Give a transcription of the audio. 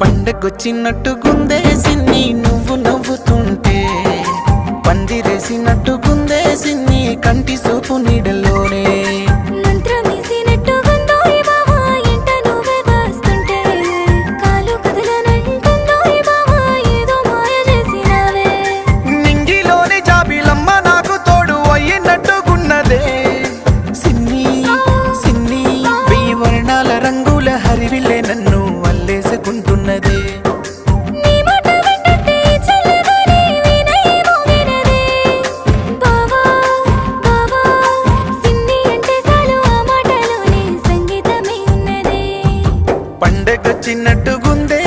పండగొచ్చినట్టుగుందే సిన్ని నువ్వు నవ్వుతుంటే, పందిరేసినట్టుగుందే సిన్ని కంటి సూపు నీడలోనే. నింగిలోని జాబిలమ్మ నాకు తోడు అయ్యినట్టుగున్నదే సిన్ని సిన్ని, వెయ్యి వర్ణాల రంగుల హరివిల్లే నన్ను అల్లేసుకుంటున్నదే. పండగొచ్చినట్టుగుందే